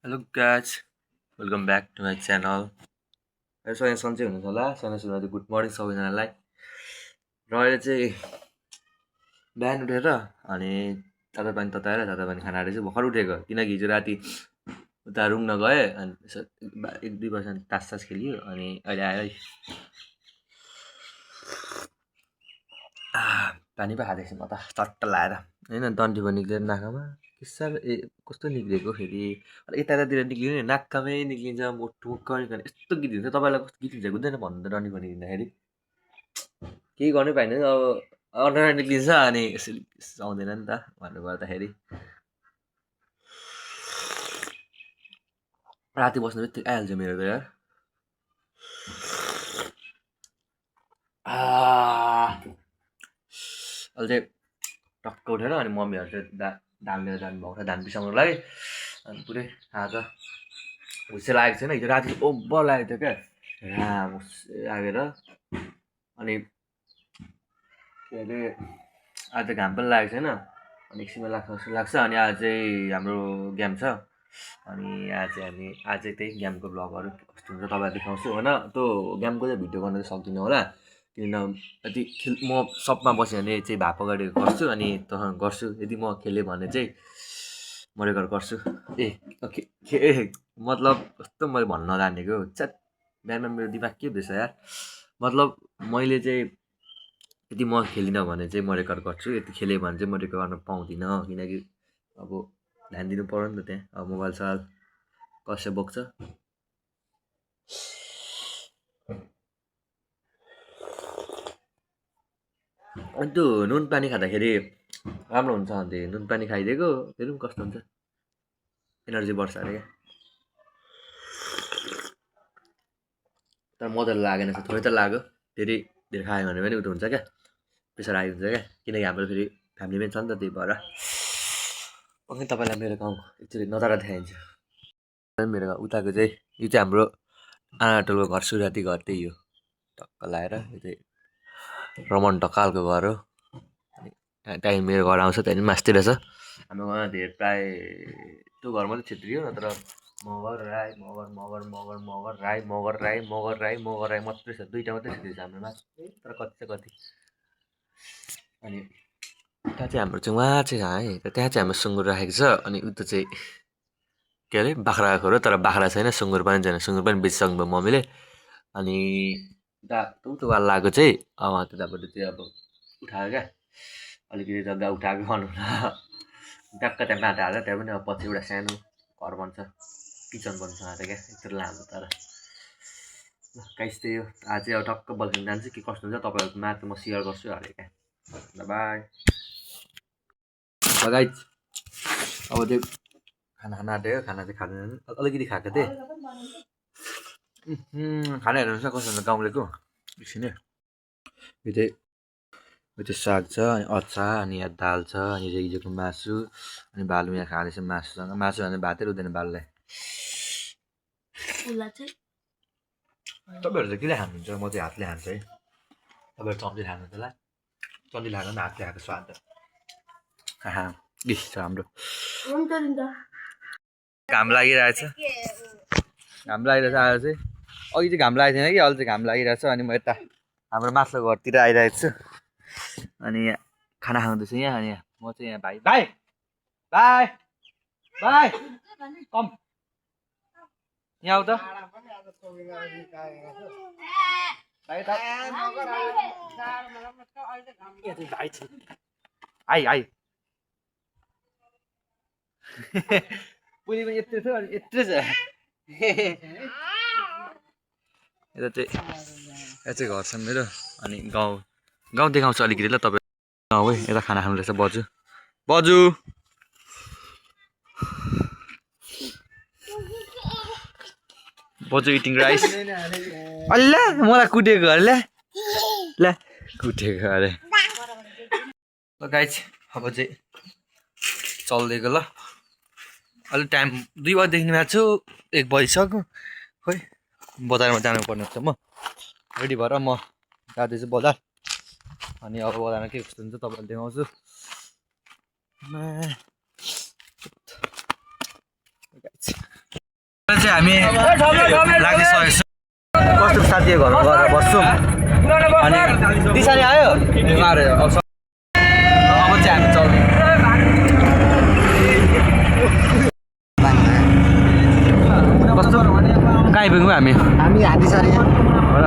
Hello guys, welcome back to my channel. यहाँ सन्चै हुनुहुन्छ होला सानो सुरु गुड मर्निङ सबैजनालाई र अहिले चाहिँ बिहान उठेर अनि तातो पानी तताएर तातो पानी खाना चाहिँ भर्खर उठेको किनकि हिजो राति उता रुङ्न गएँ अनि त्यसो एक दुई बजीसम्म तास खेलियो अनि अहिले आयो पानी पो खाँदैछु म त चट्ट लाएर होइन डन्ठी पनि निक्लेर नाकामा के साह्रो कस्तो निक्लेको फेरि यतातिर निक्लिने नाकामै निक्लिन्छ मुख यस्तो गीत हुन्छ तपाईँलाई कस्तो गीत हुन्छ हुँदैन भन्नु त डन्ठी पनि दिँदाखेरि केही गर्नै पाइँदैन अब अन्डर निक्लिन्छ अनि यसरी आउँदैन नि त भन्नु पर्दाखेरि राति बस्नु बित्तिकै आइहाल्छ मेरो त यार अहिले चाहिँ टक्क उठेर अनि मम्मीहरू चाहिँ धान लिएर जानुभएको छ धान पिसाउनुलाई अनि पुरै आज हुस्से लागेको छैन हिजो राति ओभर लागेको थियो क्या घाम लागेर अनि के अरे आज घाम पनि लागेको छैन अनि एकछिनमा लाग्छ जस्तो लाग्छ अनि आज चाहिँ हाम्रो गेम छ अनि आज चाहिँ त्यही गेमको भ्लगहरू कस्तो हुन्छ तपाईँलाई देखाउँछु होइन त्यो गेमको चाहिँ भिडियो गर्न चाहिँ सक्दिनँ होला किन यदि म सबमा बस्यो भने चाहिँ भाप अगाडि गर्छु अनि गर्छु यदि म खेलेँ भने चाहिँ म रेकर्ड गर्छु मतलब कस्तो मैले भन्न नजानेको च्याट बिहान मेरो दिमाग के हुँदैछ यार मतलब मैले चाहिँ यदि म खेलिनँ भने चाहिँ म रेकर्ड गर्छु यति खेलेँ भने चाहिँ म रेकर्ड गर्न पाउँदिनँ किनकि अब ध्यान दिनु पऱ्यो नि त त्यहाँ अब मोबाइल सोबाइल कसै बोक्छ अनि त्यो नुन पानी खाँदाखेरि राम्रो हुन्छ अन्त नुन पानी खाइदिएको फेरि पनि कस्तो हुन्छ एनर्जी बढ्छ अरे क्या तर मजाले लागेन छ थोरै त लाग्यो धेरै धेरै खायो भने पनि उयो हुन्छ क्या प्रेसर आइदिन्छ क्या किनकि हाम्रो फेरि फ्यामिली पनि छ नि त त्यही भएर अनि तपाईँलाई मेरो गाउँ एकचोटि नजारा देखाइदिन्छु मेरो उताको चाहिँ यो चाहिँ हाम्रो आनाटोलको घर सुराती घर त्यही हो टक्क लाएर यो चाहिँ रमन ढकालको घर हो अनि त्यहाँदेखि मेरो घर आउँछ त्यहाँदेखि मास्तिर छ हाम्रो घरमा धेरै प्रायः त्यो घर मात्रै छेत्री हो नत्र मगर राई मात्रै छ दुईवटा मात्रै छेत्री छ हाम्रोमा तर कति चाहिँ कति अनि त्यहाँ चाहिँ हाम्रो चाहिँ उहाँ चाहिँ है त्यहाँ चाहिँ हाम्रो सुँगुर राखेको छ अनि उता चाहिँ के अरे बाख्राको खोर हो तर बाख्रा छैन सुँगुर पनि छैन सुँगुर पनि बेचिसक्नुभयो मम्मीले अनि उता वाल लगाएको चाहिँ त्यताबाट चाहिँ अब उठायो क्या अलिकति जग्गा उठाएको भनौँ न ट्याक्क त्यहाँ माटो हालेर त्यहाँ पनि अब पछि एउटा सानो घर बन्छ किचन बन्छ अरे क्या यत्रो लामो तर ल गाइस त्यही हो आज चाहिँ अब टक्क बल्किन जान्छु के कस्तो हुन्छ तपाईँहरूको माथि म सेयर गर्छु अरे क्या ल बाई गाइस अब त्यो खाना आँट्यो खाना चाहिँ खाँदैन अलिकति खाएको थिएँ खाना हेर्नुहोस् न कस्तो हुन्छ गाउँलेको एकछिन यो चाहिँ साग छ अनि अचार अनि यहाँ दाल छ अनि हिजोको मासु अनि बालु यहाँ खाँदैछ मासुसँग मासु भने भातै रुँदैन बालुलाई तपाईँहरू चाहिँ किन खानुहुन्छ म चाहिँ हातले खान्छु है तपाईँहरू चम्ची खानुहुन्छ होला चम्ची खाएको नि हातले खाएको स्वाद डिस छ हाम्रो घाम लागिरहेछ आज चाहिँ अघि चाहिँ घाम लागेको थिएन कि अहिले चाहिँ घाम लागिरहेछ अनि म यता हाम्रो माथिल्लो घरतिर आइरहेको छु अनि यहाँ खाना खाँदैछु यहाँ अनि म चाहिँ यहाँ भाइ कम यहाँ आऊ त आइ पुरी पनि यत्रो छ अनि यत्रो छ यता चाहिँ घर छ मेरो अनि गाउँ देखाउँछु अलिकति ल तपाईँ गाउँ है यता खाना खानु रहेछ बजु इटिङ राइस अल्ला मलाई कुटेको अरे ल कुटेको अरे ल गाइस अब चाहिँ चल्दिएको ल अहिले टाइम 2 बजीदेखि भएको छु 1 बजिसक्यो खोइ बजारमा जानुपर्ने हुन्छ म रेडी भएर म जाँदैछु बजार अनि अब बजारमा के कस्तो हुन्छ तपाईँलाई देखाउँछु चाहिँ हामी लागिसकेको छौँ कस्तो साथीको घरमा गएर बस्छौँ अनि दिशाले आयो अब चाहिँ हामी चल्छौँ कस्तो कहाँ आइपुग्यौँ हामी हात्तीसारी हो र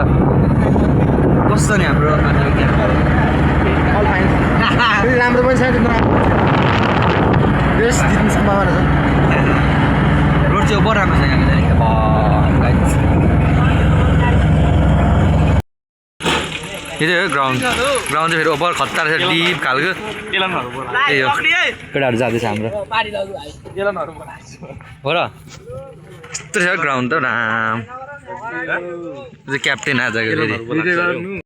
कस्तो नि हाम्रो राम्रो पनि छ बेस्ट जित्ने सम्भावना छ रोड चाहिँ ओभर राम्रो छ यहाँनिर यो चाहिँ ग्राउन्ड चाहिँ फेरि ओभर खतरा छ डिप खालको ए हो केटाहरू जाँदैछ हाम्रो हो र यस्तो छ ग्राउन्ड त राम चाहिँ क्याप्टेन आजको फेरि यो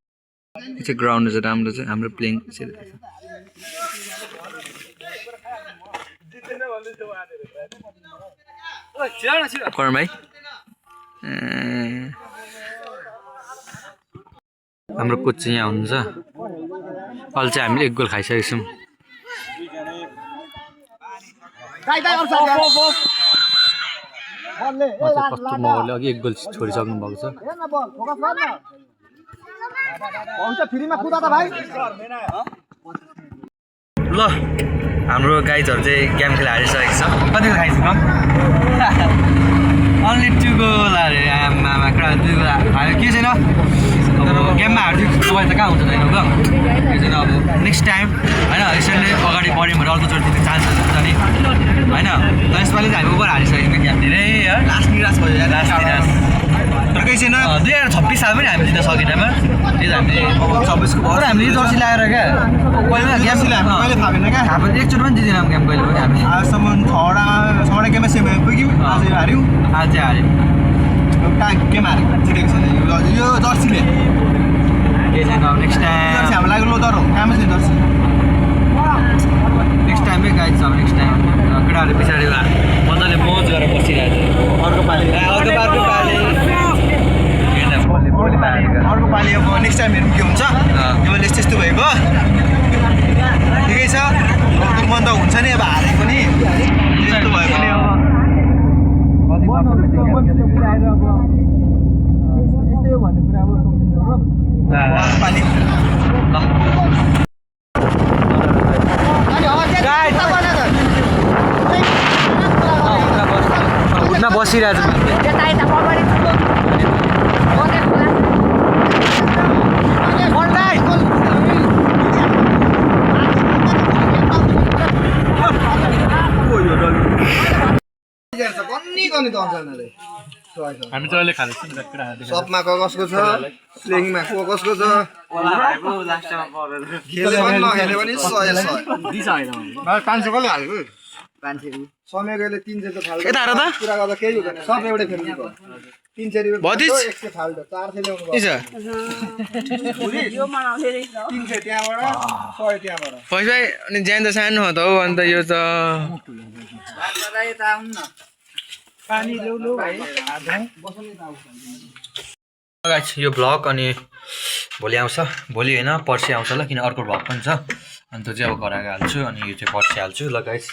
चाहिँ ग्राउन्ड चाहिँ राम्रो छ हाम्रो प्लेइङ करण भाइ हाम्रो कोच चाहिँ यहाँ हुनुहुन्छ अहिले चाहिँ हामीले 1 गोल खाइसकेको छौँ कस्तो महरले अघि 1 गोल छोडिसक्नु भएको छ ल हाम्रो गाइजहरू चाहिँ गेम खेला हारिसकेको छ कतिको खाइसक्नु अन्ली 2 गोल अरे आमा 2 गोल हाल्यो के छैन अब गेममा हार्छु तपाईँ त कहाँ हुन्छ होइन ल यो चाहिँ अब नेक्स्ट टाइम होइन यसरी अगाडि बढ्यौँ भने अर्कोचोटि त्यो चान्सेस हुन्छ नि होइन तर यसपालि चाहिँ हामी ओभर हारिसकेको गेम धेरै लास्ट निराश भयो लास्ट निराश तर केही छैन 2026 साल पनि हामी जित्न सकेनौँ यो हामीले 26को भयो हामीले जर्सी लगाएर क्या पहिला गेम कहिले थाहा भएन क्या अब एकचोटि पनि जितेनौँ गेम कहिले पनि हामी आजसम्म 6वटा गेममा सेम पुग्यौँ आज हार्यौँ आज चाहिँ हार्यौँ कहाँ गेम हारेको जितेको छैन यो जर्सीले के छैन अब नेक्स्ट टाइम हाम्रो लागि लो तर हो कामै छैन जर्सी नेक्स्ट टाइमै गाइड छ अब नेक्स्ट टाइम केटाहरू पछाडि मजाले मोज गरेर बसिरहेको छ अर्को पालि अब नेक्स्ट टाइम हेरौँ के हुन्छ यो त्यस्तो भएको ठिकै छ मन त हुन्छ नि अब हारे पनि त्यस्तो भयो भने उठ्न बसिरहेको हामी चाहिँ अहिले खाँदैछौँ सबमा कसको छ स्लिङमा कसको छ खेले पनि नखेले पनि 100 500 कसले हालेको समयले 300 त फाल्छ यता हेर त कुरा गर्दा केही हुँदैन सब एउटै फेरि 300 रुपैयाँ 100 फाल्छ 400 ल्याउनु पर्छ यो मनाउँथे रहेछ 300 त्यहाँबाट 100 त्यहाँबाट पैसा अनि ज्यान त सानो हो त हौ अन्त यो त यता आउनु न पानी ल्याउनु भाइ गाइस यो भ्लग अनि भोलि आउँछ भोलि होइन पर्सि आउँछ ल किन अर्को भ्लग पनि छ अनि त्यो चाहिँ अब घर आएर हाल्छु अनि यो चाहिँ पर्सि हाल्छु ल गाइस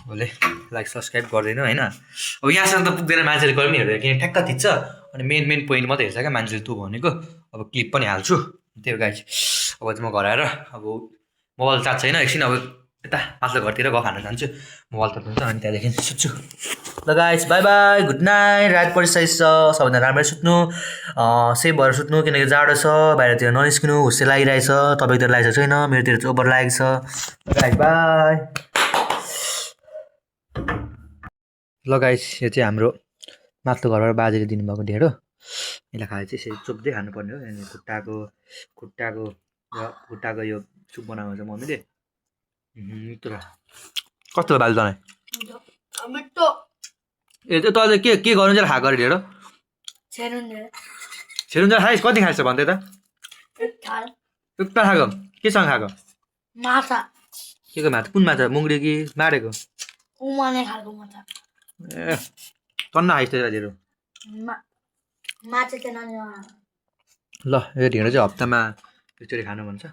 भोलि लाइक सब्सक्राइब गर्दैन होइन अब यहाँसम्म त पुग्दैन मान्छेले कहिले पनि हेर्दैन किन ठ्याक्क थिच्छ अनि मेन पोइन्ट मात्रै हेर्छ क्या मान्छेले तँ भनेको अब क्लिप पनि हाल्छु त्यही हो गाइस अब चाहिँ म घर आएर अब मोबाइल चार्ज छैन एकछिन अब यता पातलो घरतिर गफ हाल्न जान्छु मोबाइल त हुन्छ अनि त्यहाँदेखि सुत्छु ल guys by by good night रात परिसकेको छ सबैजना राम्ररी सुत्नु सेफ भएर सुत्नु किनकि जाडो छ बाहिरतिर ननिस्किनु हुस्से लागिरहेछ तपाईँतिर लागेको छैन मेरोतिर चाहिँ ओभर लागेको छ गाइस बाई ल गाइस यो चाहिँ हाम्रो माथिल्लो घरबाट बाजेले दिनुभएको ढेँडो यसलाई खाएर चाहिँ यसरी चोप्दै खानुपर्ने हो अनि खुट्टाको यो सुप बनाएको छ मम्मीले कस्तो बाल तँलाई ए त्यो तँ के गर्नु चाहिँ खाएको अरे ढेँडो छेरुन्जेल खाइस् कति खाइस् भन्दै त खाएको केसँग खाएको माछा के को माछा कुन माछा मुङ्ग्रे कि मारेको उमाने खालको माछा ए टन्न खाइस् त ढेँडो माछा चाहिँ ल यो ढेँडो चाहिँ हप्तामा एकचोटि खानु भन्छ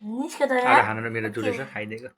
आज खानु र मेरो जुरेछ खाइदिएको